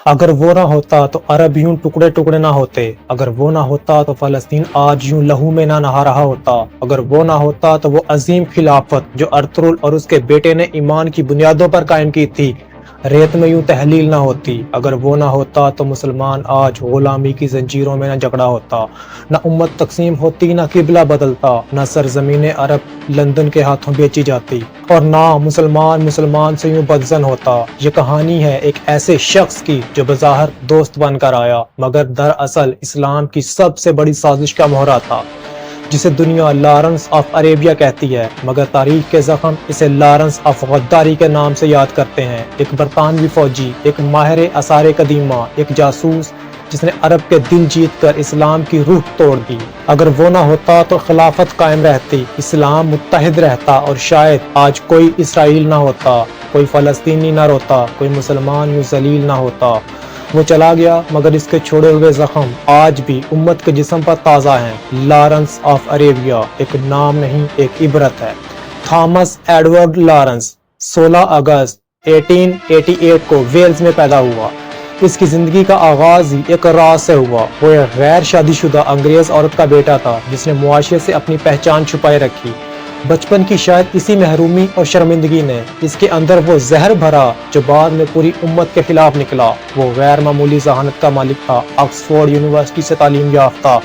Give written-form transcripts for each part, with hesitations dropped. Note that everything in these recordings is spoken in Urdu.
اگر وہ نہ ہوتا تو عرب یوں ٹکڑے ٹکڑے نہ ہوتے، اگر وہ نہ ہوتا تو فلسطین آج یوں لہو میں نہ نہا رہا ہوتا، اگر وہ نہ ہوتا تو وہ عظیم خلافت جو ارطغرل اور اس کے بیٹے نے ایمان کی بنیادوں پر قائم کی تھی، ریت میں یوں تحلیل نہ ہوتی، اگر وہ نہ ہوتا تو مسلمان آج غلامی کی زنجیروں میں نہ جکڑا ہوتا، نہ امت تقسیم ہوتی، نہ قبلہ بدلتا، نہ سرزمین عرب لندن کے ہاتھوں بیچی جاتی، اور نہ مسلمان سے یوں بدزن ہوتا۔ یہ کہانی ہے ایک ایسے شخص کی جو بظاہر دوست بن کر آیا مگر دراصل اسلام کی سب سے بڑی سازش کا مہرا تھا، جسے دنیا لارنس آف عربیہ کہتی ہے مگر تاریخ کے زخم اسے لارنس آف غداری کے نام سے یاد کرتے ہیں۔ ایک برطانوی فوجی، ایک ماہر آثار قدیمہ، ایک جاسوس جس نے عرب کے دل جیت کر اسلام کی روح توڑ دی۔ اگر وہ نہ ہوتا تو خلافت قائم رہتی، اسلام متحد رہتا، اور شاید آج کوئی اسرائیل نہ ہوتا، کوئی فلسطینی نہ روتا، کوئی مسلمان یوں ذلیل نہ ہوتا۔ وہ چلا گیا مگر اس کے چھوڑے ہوئے زخم آج بھی امت کے جسم پر تازہ ہیں۔ لارنس آف عربیہ ایک نام نہیں، ایک عبرت ہے۔ تھامس ایڈورڈ لارنس 16 اگست 1888 کو ویلز میں پیدا ہوا۔ اس کی زندگی کا آغاز ہی ایک راز سے ہوا۔ وہ ایک غیر شادی شدہ انگریز عورت کا بیٹا تھا جس نے معاشرے سے اپنی پہچان چھپائے رکھی۔ بچپن کی شاید اسی محرومی اور شرمندگی نے اس کے اندر وہ زہر بھرا جو بعد میں پوری امت کے خلاف نکلا۔ وہ غیر معمولی ذہانت کا مالک تھا، آکسفورڈ یونیورسٹی سے تعلیم یافتہ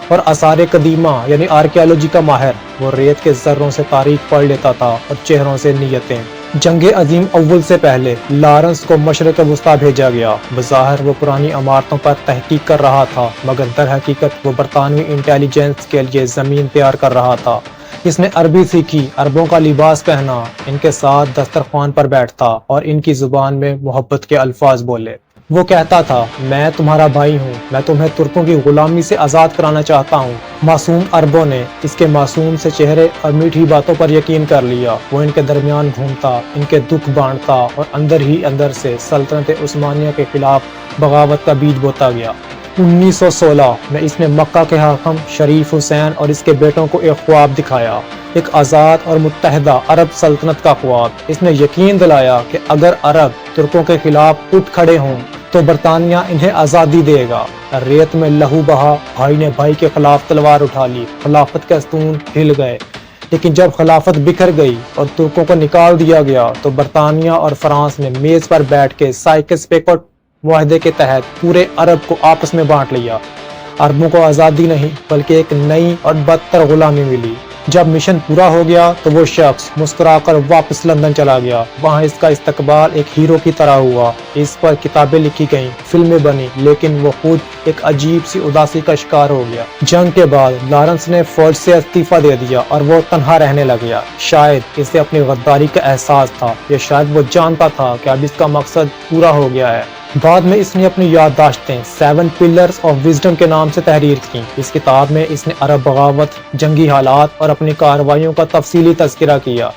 اور آثار قدیمہ یعنی آرکیالوجی کا ماہر۔ وہ ریت کے ذروں سے تاریخ پڑھ لیتا تھا اور چہروں سے نیتیں۔ جنگ عظیم اول سے پہلے لارنس کو مشرق وسطیٰ بھیجا گیا۔ بظاہر وہ پرانی عمارتوں پر تحقیق کر رہا تھا مگر در حقیقت وہ برطانوی انٹیلیجنس کے لیے زمین تیار کر رہا تھا۔ اس نے عربی سیکھی، عربوں کا لباس پہنا، ان کے ساتھ دسترخوان پر بیٹھتا اور ان کی زبان میں محبت کے الفاظ بولے۔ وہ کہتا تھا، میں تمہارا بھائی ہوں، میں تمہیں ترکوں کی غلامی سے آزاد کرانا چاہتا ہوں۔ معصوم عربوں نے اس کے معصوم سے چہرے اور میٹھی باتوں پر یقین کر لیا۔ وہ ان کے درمیان گھومتا، ان کے دکھ بانٹتا اور اندر ہی اندر سے سلطنت عثمانیہ کے خلاف بغاوت کا بیج بوتا گیا۔ 1916 میں اس نے مکہ کے حاکم شریف حسین اور اس کے بیٹوں کو ایک خواب دکھایا، ایک آزاد اور متحدہ عرب سلطنت کا خواب۔ اس نے یقین دلایا کہ اگر عرب ترکوں کے خلاف اٹھ کھڑے ہوں تو برطانیہ انہیں آزادی دے گا۔ ریت میں لہو بہا، بھائی نے بھائی کے خلاف تلوار اٹھا لی، خلافت کے ستون ہل گئے۔ لیکن جب خلافت بکھر گئی اور ترکوں کو نکال دیا گیا تو برطانیہ اور فرانس نے میز پر بیٹھ کے سائکس پیکٹ معاہدے کے تحت پورے عرب کو آپس میں بانٹ لیا۔ عربوں کو آزادی نہیں بلکہ ایک نئی اور بدتر غلامی ملی۔ جب مشن پورا ہو گیا تو وہ شخص مسکرا کر واپس لندن چلا گیا۔ وہاں اس کا استقبال ایک ہیرو کی طرح ہوا۔ اس پر کتابیں لکھی گئیں، فلمیں بنی، لیکن وہ خود ایک عجیب سی اداسی کا شکار ہو گیا۔ جنگ کے بعد لارنس نے فوج سے استعفیٰ دے دیا اور وہ تنہا رہنے لگ گیا۔ شاید اسے اپنی غداری کا احساس تھا یا شاید وہ جانتا تھا کہ اب اس کا مقصد پورا ہو گیا ہے۔ بعد میں اس نے اپنی یادداشتیں 7 پلرز آف وزڈم کے نام سے تحریر کی۔ اس کتاب میں اس نے عرب بغاوت، جنگی حالات اور اپنی کارروائیوں کا تفصیلی تذکرہ کیا۔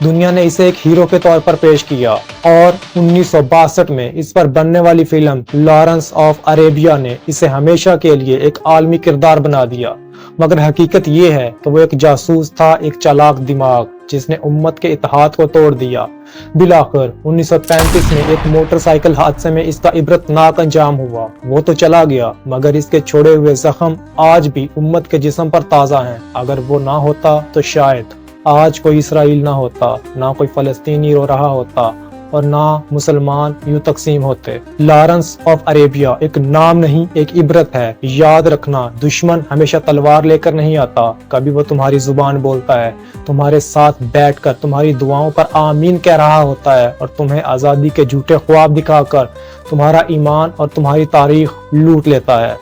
دنیا نے اسے ایک ہیرو کے طور پر پیش کیا اور 1962 میں اس پر بننے والی فلم لارنس آف عربیہ نے اسے ہمیشہ کے لیے ایک عالمی کردار بنا دیا۔ مگر حقیقت یہ ہے کہ وہ ایک جاسوس تھا، ایک چالاک دماغ جس نے امت کے اتحاد کو توڑ دیا۔ بالآخر 1935 میں ایک موٹر سائیکل حادثے میں اس کا عبرتناک انجام ہوا۔ وہ تو چلا گیا مگر اس کے چھوڑے ہوئے زخم آج بھی امت کے جسم پر تازہ ہیں۔ اگر وہ نہ ہوتا تو شاید آج کوئی اسرائیل نہ ہوتا، نہ کوئی فلسطینی رو رہا ہوتا اور نہ مسلمان یوں تقسیم ہوتے۔ لارنس آف عربیہ ایک نام نہیں، ایک عبرت ہے۔ یاد رکھنا، دشمن ہمیشہ تلوار لے کر نہیں آتا، کبھی وہ تمہاری زبان بولتا ہے، تمہارے ساتھ بیٹھ کر تمہاری دعاؤں پر آمین کہہ رہا ہوتا ہے اور تمہیں آزادی کے جھوٹے خواب دکھا کر تمہارا ایمان اور تمہاری تاریخ لوٹ لیتا ہے۔